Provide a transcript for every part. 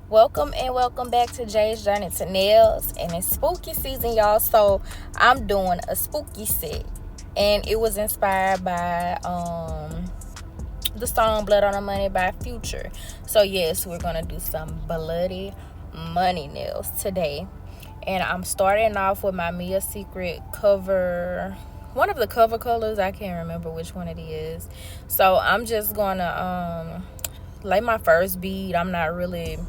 Welcome and welcome back to Jay's Journey to Nails, and it's spooky season, y'all. So I'm doing a spooky set, and it was inspired by the song "Blood on the Money" by Future. So yes, we're gonna do some bloody money nails today, and I'm starting off with my Mia Secret cover. One of the cover colors, I can't remember which one it is. So I'm just gonna lay my first bead. I'm not really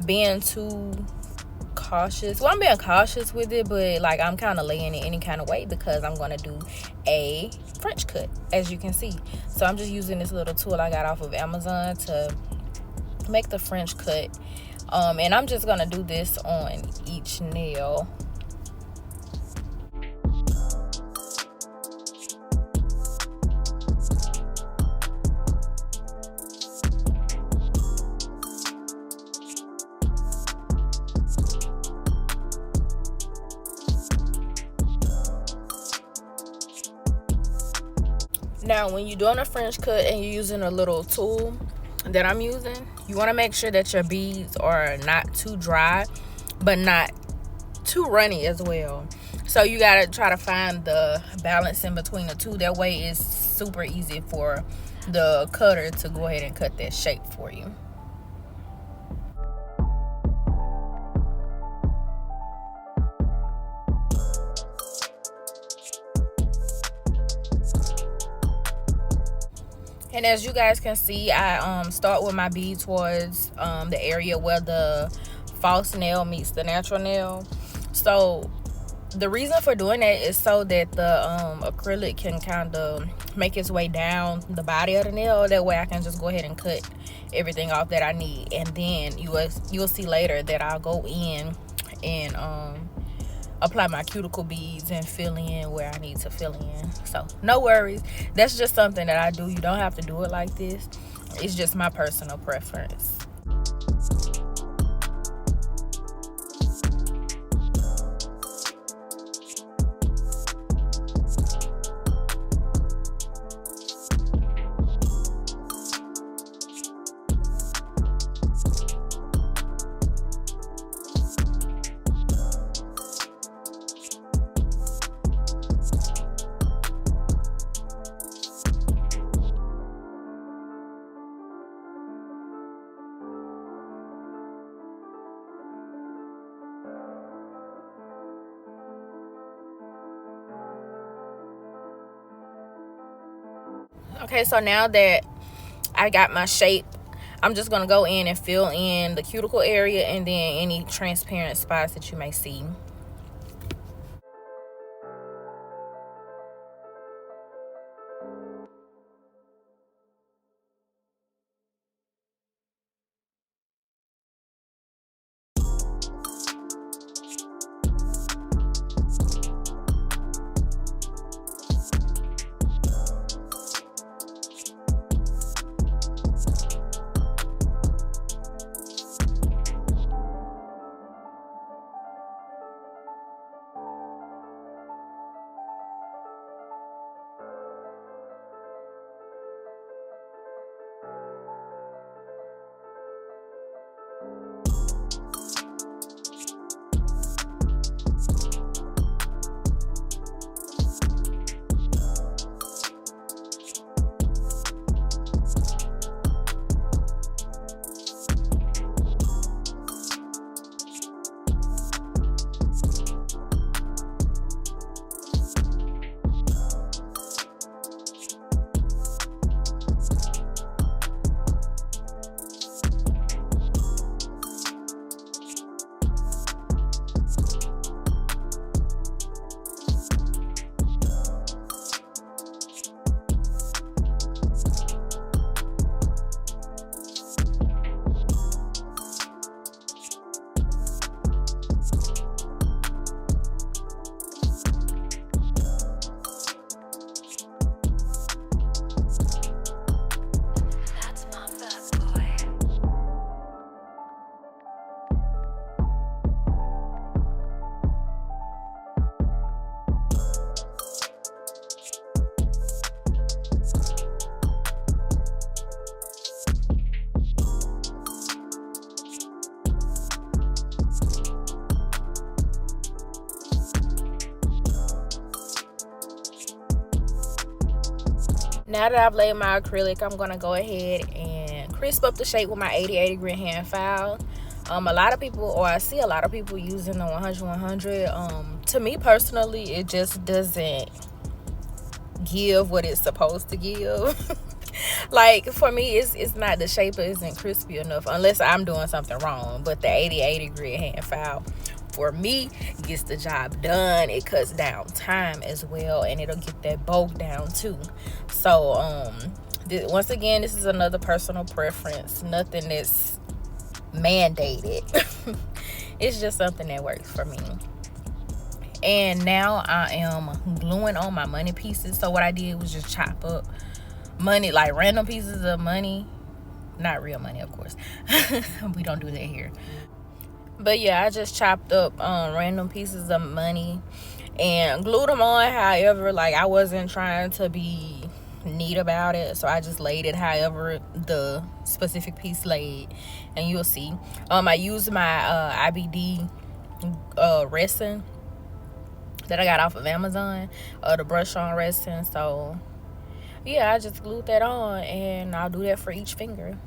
being too cautious. Well, I'm being cautious with it, but like I'm kind of laying it any kind of way because I'm going to do a French cut, as you can see. So I'm just using this little tool I got off of Amazon to make the French cut. And I'm just going to do this on each nail. Now, when you're doing a French cut and you're using a little tool that I'm using, you want to make sure that your beads are not too dry, but not too runny as well. So you got to try to find the balance in between the two. That way it's super easy for the cutter to go ahead and cut that shape for you. And as you guys can see, I start with my bead towards the area where the false nail meets the natural nail. So the reason for doing that is so that the acrylic can kind of make its way down the body of the nail. That way I can just go ahead and cut everything off that I need. And then you'll see later that I'll go in and apply my cuticle beads and fill in where I need to fill in. So no worries, that's just something that I do. You don't have to do it like this. It's just my personal preference. Okay, so now that I got my shape, I'm just going to go in and fill in the cuticle area and then any transparent spots that you may see. Now that I've laid my acrylic, I'm gonna go ahead and crisp up the shape with my 80/80 grit hand file. A lot of people, or I see a lot of people using the 100/100. To me personally, it just doesn't give what it's supposed to give. Like, for me, it's not, the shape isn't crispy enough unless I'm doing something wrong. But the 80/80 grit hand file, for me, gets the job done. It cuts down time as well, and it'll get that bulk down too. So once again, this is another personal preference, nothing that's mandated. It's just something that works for me. And now I am gluing on my money pieces. So what I did was just chop up money, like random pieces of money, not real money, of course. We don't do that here. But yeah, I just chopped up random pieces of money and glued them on. However, like, I wasn't trying to be neat about it, so I just laid it however the specific piece laid, and you'll see. I used my IBD resin that I got off of Amazon, the Brush-On Resin. So yeah, I just glued that on, and I'll do that for each finger.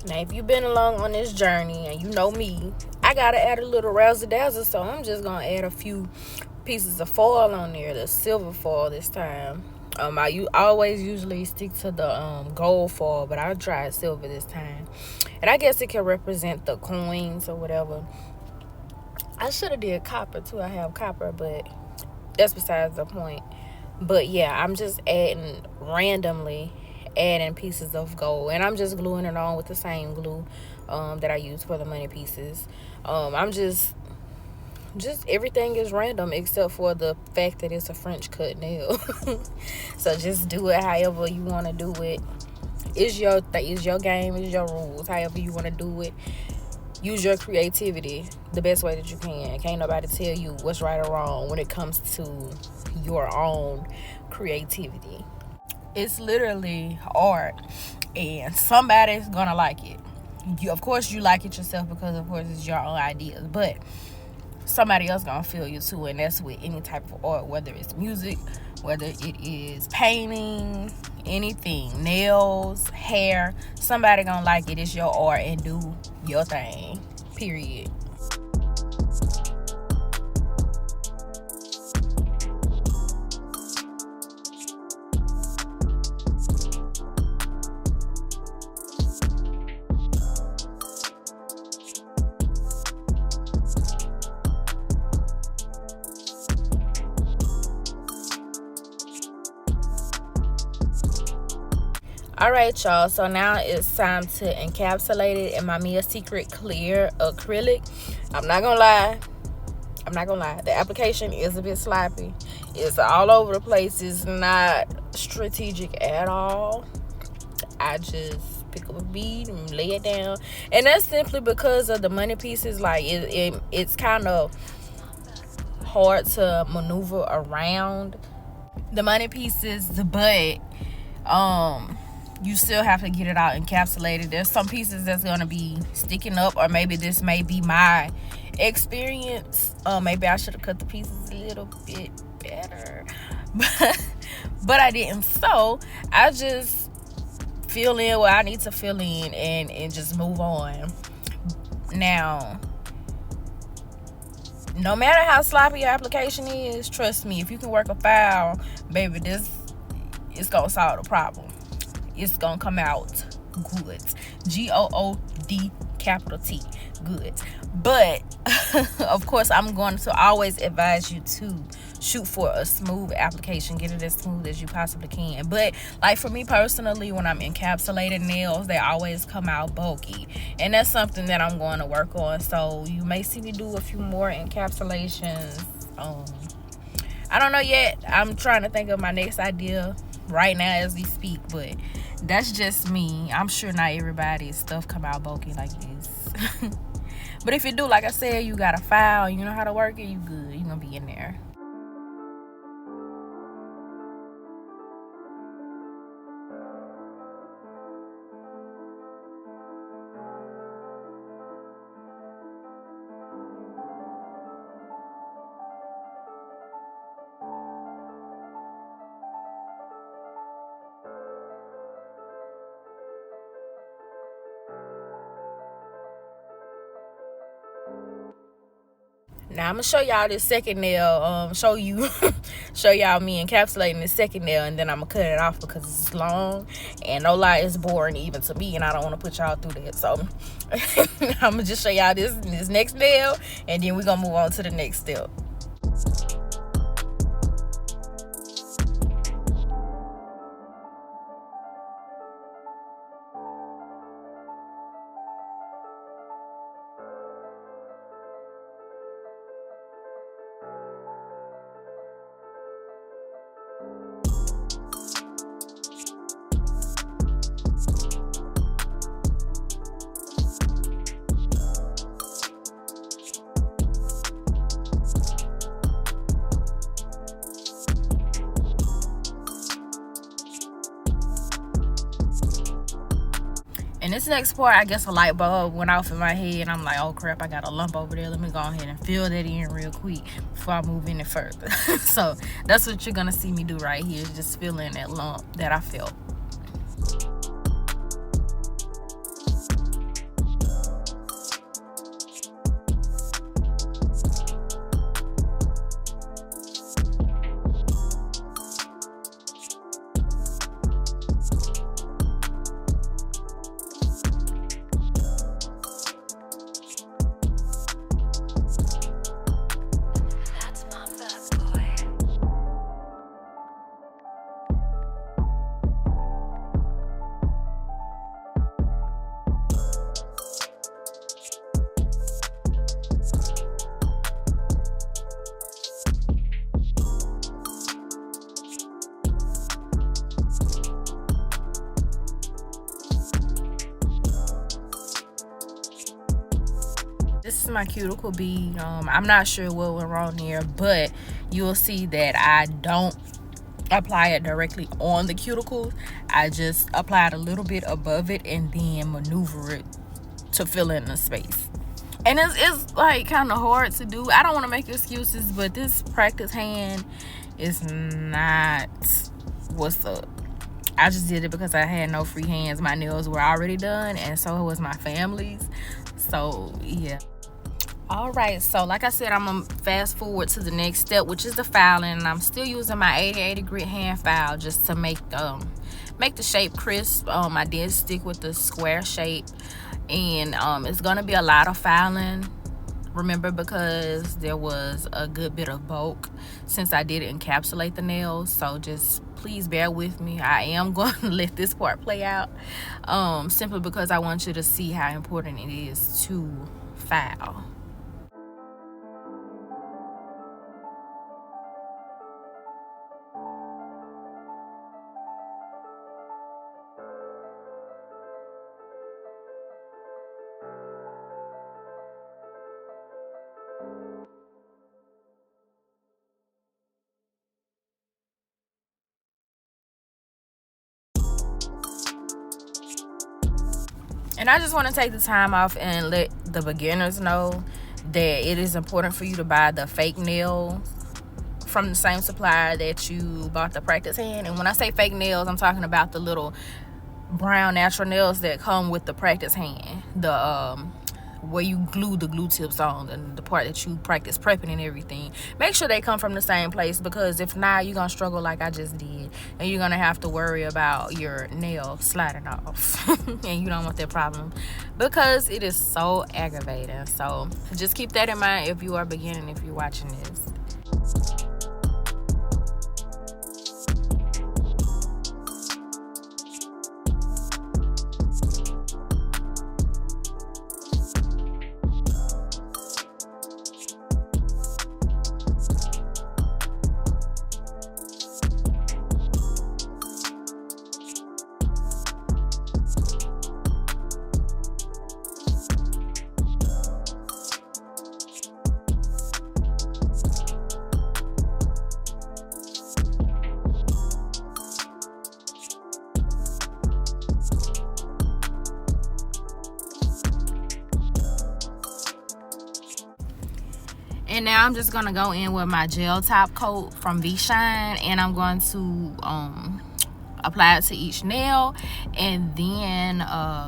Now, if you've been along on this journey and you know me, I gotta add a little razzle dazzle, so I'm just gonna add a few pieces of foil on there, the silver foil this time. I always usually stick to the gold foil, but I tried silver this time, and I guess it can represent the coins or whatever. I should have did copper too. I have copper, but that's besides the point. But yeah, I'm just randomly adding pieces of gold, and I'm just gluing it on with the same glue that I use for the money pieces. I'm just everything is random except for the fact that it's a French cut nail. So just do it however you want to do it. It's your game, it's your rules. However you want to do it, use your creativity the best way that you can. Can't nobody tell you what's right or wrong when it comes to your own creativity. It's literally art, and somebody's gonna like it. of course you like it yourself because of course it's your own ideas, but somebody else gonna feel you too. And that's with any type of art, whether it's music, whether it is painting, anything, nails, hair, somebody gonna like it. It's your art and do your thing, period. Alright, y'all, so now it's time to encapsulate it in my Mia Secret clear acrylic. I'm not gonna lie, the application is a bit sloppy. It's all over the place. It's not strategic at all. I just pick up a bead and lay it down, and that's simply because of the money pieces. Like it's kind of hard to maneuver around the money pieces, but you still have to get it out encapsulated. There's some pieces that's going to be sticking up, or maybe this may be my experience. Maybe I should have cut the pieces a little bit better, but I didn't. So I just fill in what I need to fill in and just move on. Now, no matter how sloppy your application is, trust me, if you can work a file, baby, this is going to solve the problem. It's gonna come out good. G-O-O-D capital T, good. But of course, I'm going to always advise you to shoot for a smooth application. Get it as smooth as you possibly can. But like for me personally, when I'm encapsulating nails, they always come out bulky, and that's something that I'm going to work on. So you may see me do a few more encapsulations. I don't know yet. I'm trying to think of my next idea right now as we speak, but that's just me. I'm sure not everybody's stuff come out bulky like this. But if you do, like I said, you got a file, you know how to work it, you good. You're gonna be in there. Now I'm gonna show y'all this second nail. Show y'all me encapsulating this second nail, and then I'm gonna cut it off because it's long, and no lie, it's boring even to me, and I don't want to put y'all through that. So I'm gonna just show y'all this next nail, and then we're gonna move on to the next step. And this next part, I guess a light bulb went off in my head, and I'm like, oh crap, I got a lump over there. Let me go ahead and fill that in real quick before I move any further. So that's what you're gonna see me do right here, is just fill in that lump that I felt. This is my cuticle bead. I'm not sure what went wrong there, but you'll see that I don't apply it directly on the cuticles. I just applied a little bit above it and then maneuver it to fill in the space. And it's like kind of hard to do. I don't want to make excuses, but this practice hand is not what's up. I just did it because I had no free hands. My nails were already done, and so was my family's. So yeah. All right, so like I said, I'm gonna fast forward to the next step, which is the filing. And I'm still using my 8080 grit hand file just to make the shape crisp. I did stick with the square shape, and it's gonna be a lot of filing, remember, because there was a good bit of bulk since I did encapsulate the nails. So just please bear with me. I am going to let this part play out, simply because I want you to see how important it is to file. And I just want to take the time off and let the beginners know that it is important for you to buy the fake nails from the same supplier that you bought the practice hand. And when I say fake nails, I'm talking about the little brown natural nails that come with the practice hand. The where you glue the glue tips on, and the part that you practice prepping and everything. Make sure they come from the same place, because if not, you're gonna struggle like I just did, and you're gonna have to worry about your nail sliding off. And you don't want that problem, because it is so aggravating. So just keep that in mind if you are beginning, if you're watching this. And now I'm just gonna go in with my gel top coat from Vishine, and I'm going to apply it to each nail, and then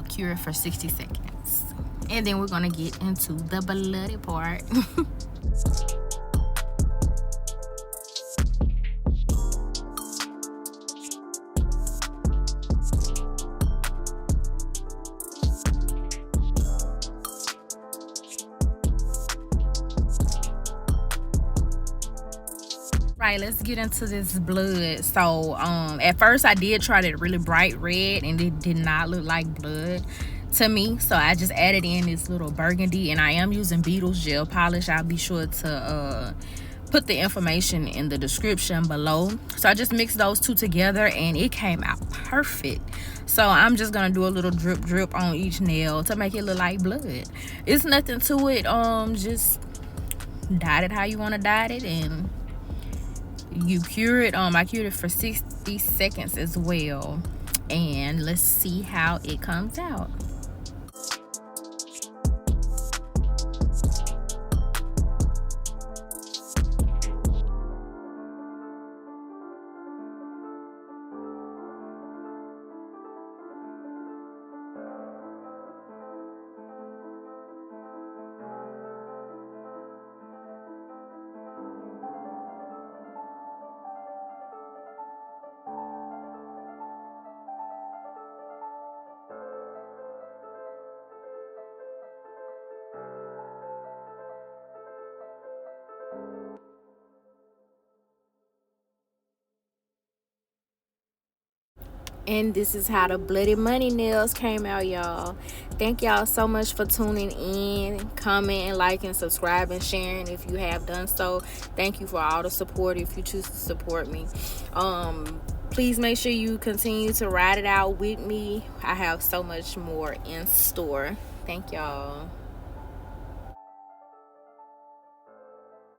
cure it for 60 seconds. And then we're gonna get into the bloody part. Right, let's get into this blood. So at first I did try that really bright red, and it did not look like blood to me, so I just added in this little burgundy, and I am using Beetles Gel Polish. I'll be sure to put the information in the description below. So I just mixed those two together, and it came out perfect. So I'm just gonna do a little drip on each nail to make it look like blood. It's nothing to it. Just dot it how you want to dot it, and you cure it. I cured it for 60 seconds as well, and let's see how it comes out. And this is how the Bloody Money nails came out, y'all. Thank y'all so much for tuning in, commenting, liking, subscribing, sharing if you have done so. Thank you for all the support if you choose to support me. Please make sure you continue to ride it out with me. I have so much more in store. Thank y'all.